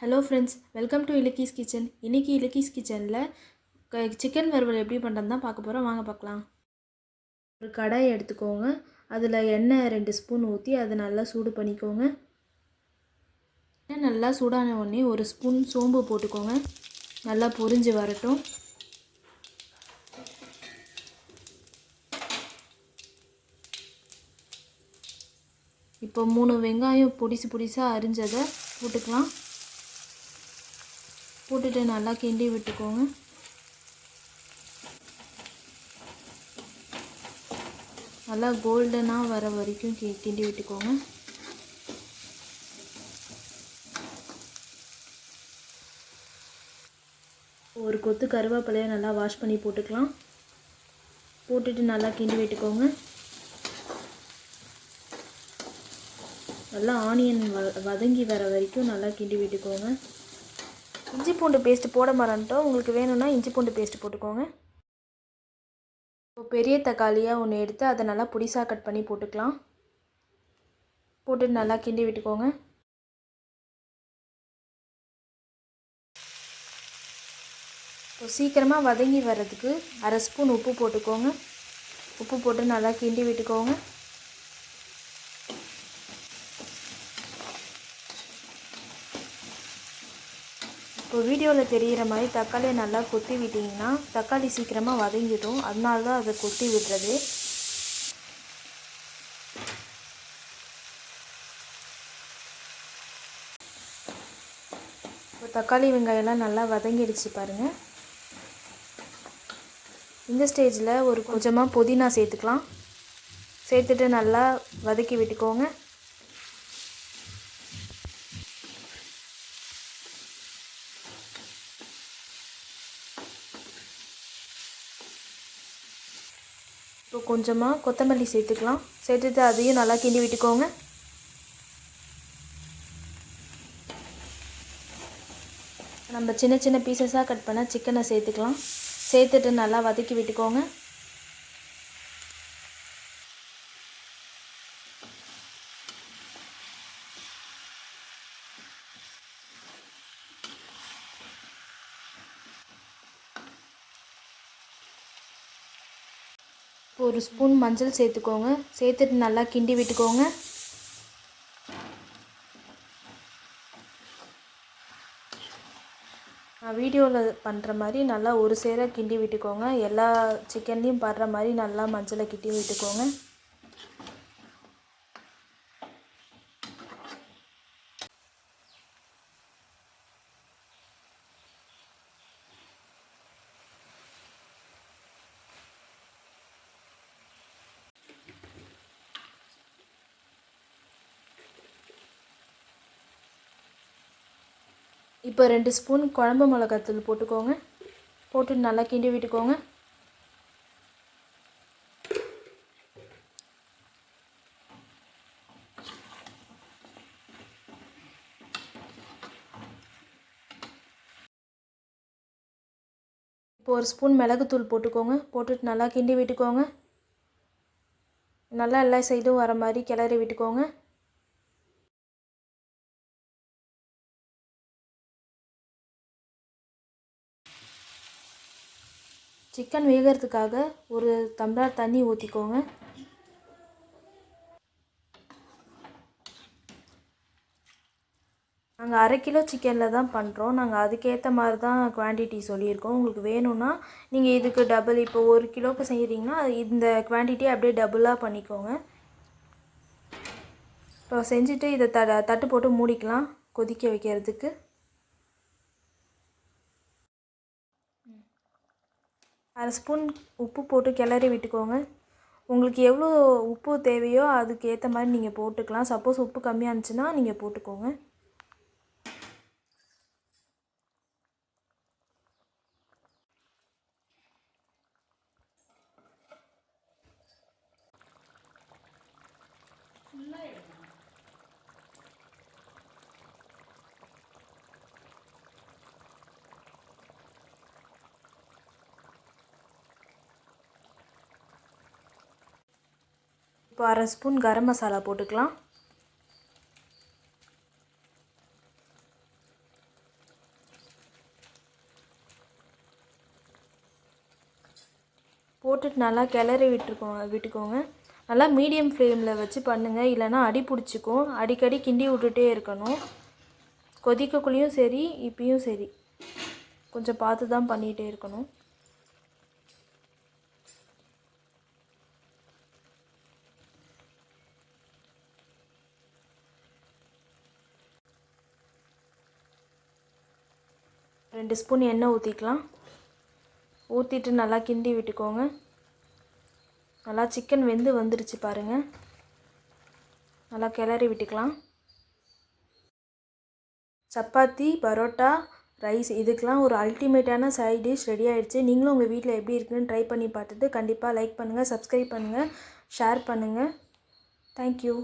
Hello friends, welcome to Ilakkis kitchen. இன்றைக்கி இலக்கீஸ் கிச்சனில் chicken வறுவல் எப்படி பண்ணுறது தான் பார்க்க போகிறோம். வாங்க பார்க்கலாம். ஒரு கடாயை எடுத்துக்கோங்க. அதில் எண்ணெய் 2 ஸ்பூன் ஊற்றி அதை நல்லா சூடு பண்ணிக்கோங்க. எண்ணெய் நல்லா சூடான உடனே 1 ஸ்பூன் சோம்பு போட்டுக்கோங்க. நல்லா பொரிஞ்சு வரட்டும். இப்போ 3 வெங்காயம் பொடிசாக அரிஞ்சதை போட்டுக்கலாம். போட்டுட்டு நல்லா கிண்டி விட்டுக்கோங்க. நல்லா கோல்டனாக வர வரைக்கும் கிண்டி விட்டுக்கோங்க. ஒரு கொத்து கருவேப்பிலையை நல்லா வாஷ் பண்ணி போட்டுக்கலாம். போட்டுட்டு நல்லா கிண்டி விட்டுக்கோங்க. நல்லா ஆனியன் வதங்கி வர வரைக்கும் நல்லா கிண்டி விட்டுக்கோங்க. இஞ்சி பூண்டு பேஸ்ட்டு போட மறந்துட்டோம். உங்களுக்கு வேணும்னா இஞ்சி பூண்டு பேஸ்ட்டு போட்டுக்கோங்க. இப்போ பெரிய தக்காளியாக ஒன்று எடுத்து அதை நல்லா பொடிசாக கட் பண்ணி போட்டுக்கலாம். போட்டுட்டு நல்லா கிண்டி விட்டுக்கோங்க. இப்போ சீக்கிரமாக வதங்கி வர்றதுக்கு 1/2 ஸ்பூன் உப்பு போட்டுக்கோங்க. உப்பு போட்டு நல்லா கிண்டி விட்டுக்கோங்க. இப்போ வீடியோவில் தெரிகிற மாதிரி தக்காளியை நல்லா கொத்தி விட்டிங்கன்னா தக்காளி சீக்கிரமாக வதங்கிடும். அதனால தான் அதை கொத்தி விடுறது. இப்போ தக்காளி வெங்காயம்லாம் நல்லா வதங்கிடுச்சு பாருங்கள். இந்த ஸ்டேஜில் ஒரு கொஞ்சமாக புதினா சேர்த்துக்கலாம். சேர்த்துட்டு நல்லா வதக்கி விட்டுக்கோங்க. இப்போ கொஞ்சமாக கொத்தமல்லி சேர்த்துக்கலாம். சேர்த்துட்டு அதையும் நல்லா கிண்டி விட்டுக்கோங்க. நம்ம சின்ன சின்ன பீசஸாக கட் பண்ண சிக்கனை சேர்த்துக்கலாம். சேர்த்துட்டு நல்லா வதக்கி விட்டுக்கோங்க. இப்போ 1 ஸ்பூன் மஞ்சள் சேர்த்துக்கோங்க. சேர்த்துட்டு நல்லா கிண்டி விட்டுக்கோங்க. நான் வீடியோவில் பண்ணுற மாதிரி நல்லா ஒரு சேர கிண்டி விட்டுக்கோங்க. எல்லா சிக்கன்லேயும் படுற மாதிரி நல்லா மஞ்சளை கிண்டி விட்டுக்கோங்க. இப்போ 2 ஸ்பூன் குழம்பு மிளகாத்தூள் போட்டுக்கோங்க. போட்டு நல்லா கிண்டி விட்டுக்கோங்க. இப்போ 1 ஸ்பூன் மிளகுத்தூள் போட்டுக்கோங்க. போட்டுட்டு நல்லா கிண்டி விட்டுக்கோங்க. நல்லா எல்லா சைடும் வர மாதிரி கிளறி விட்டுக்கோங்க. சிக்கன் வேகிறதுக்காக ஒரு டம்ளர் தண்ணி ஊற்றிக்கோங்க. நாங்கள் 1/2 கிலோ சிக்கனில் தான் பண்ணுறோம். நாங்கள் அதுக்கேற்ற மாதிரி தான் குவான்டிட்டி சொல்லியிருக்கோம். உங்களுக்கு வேணும்னா நீங்கள் இதுக்கு டபுள், இப்போ 1 கிலோவுக்கு செய்கிறீங்கன்னா இந்த குவான்டிட்டியை அப்படியே டபுளாக பண்ணிக்கோங்க. இப்போ செஞ்சுட்டு இதை தட்டு போட்டு மூடிக்கலாம் கொதிக்க வைக்கிறதுக்கு. 1/2 ஸ்பூன் உப்பு போட்டு கிளறி விட்டுக்கோங்க. உங்களுக்கு எவ்வளோ உப்பு தேவையோ அதுக்கு ஏற்ற மாதிரி நீங்கள் போட்டுக்கலாம். சப்போஸ் உப்பு கம்மியாக இருந்துச்சுன்னா நீங்கள் போட்டுக்கோங்க. இப்போ 1/2 ஸ்பூன் கரம் மசாலா போட்டுக்கலாம். போட்டுட்டு நல்லா கிளறி விட்டுக்கோங்க. நல்லா மீடியம் ஃப்ளேமில் வச்சு பண்ணுங்கள், இல்லைனா அடி பிடிச்சிக்கும். அடிக்கடி கிண்டி விட்டுட்டே இருக்கணும். கொதிக்கக்குள்ளேயும் சரி இப்பயும் சரி கொஞ்சம் பார்த்து தான் பண்ணிகிட்டே இருக்கணும். ரெண்டு ஸ்பூன் எண்ணெய் ஊற்றிக்கலாம். ஊற்றிட்டு நல்லா கிண்டி விட்டுக்கோங்க. நல்லா சிக்கன் வெந்து வந்துருச்சு பாருங்கள். நல்லா கிளறி விட்டுக்கலாம். சப்பாத்தி, பரோட்டா, ரைஸ் இதுக்கெலாம் ஒரு அல்டிமேட்டான சைட் டிஷ் ரெடி ஆகிடுச்சு. நீங்களும் உங்கள் வீட்டில் எப்படி இருக்குன்னு ட்ரை பண்ணி பார்த்துட்டு கண்டிப்பாக லைக் பண்ணுங்கள், சப்ஸ்கிரைப் பண்ணுங்கள், ஷேர் பண்ணுங்கள். தேங்க்யூ.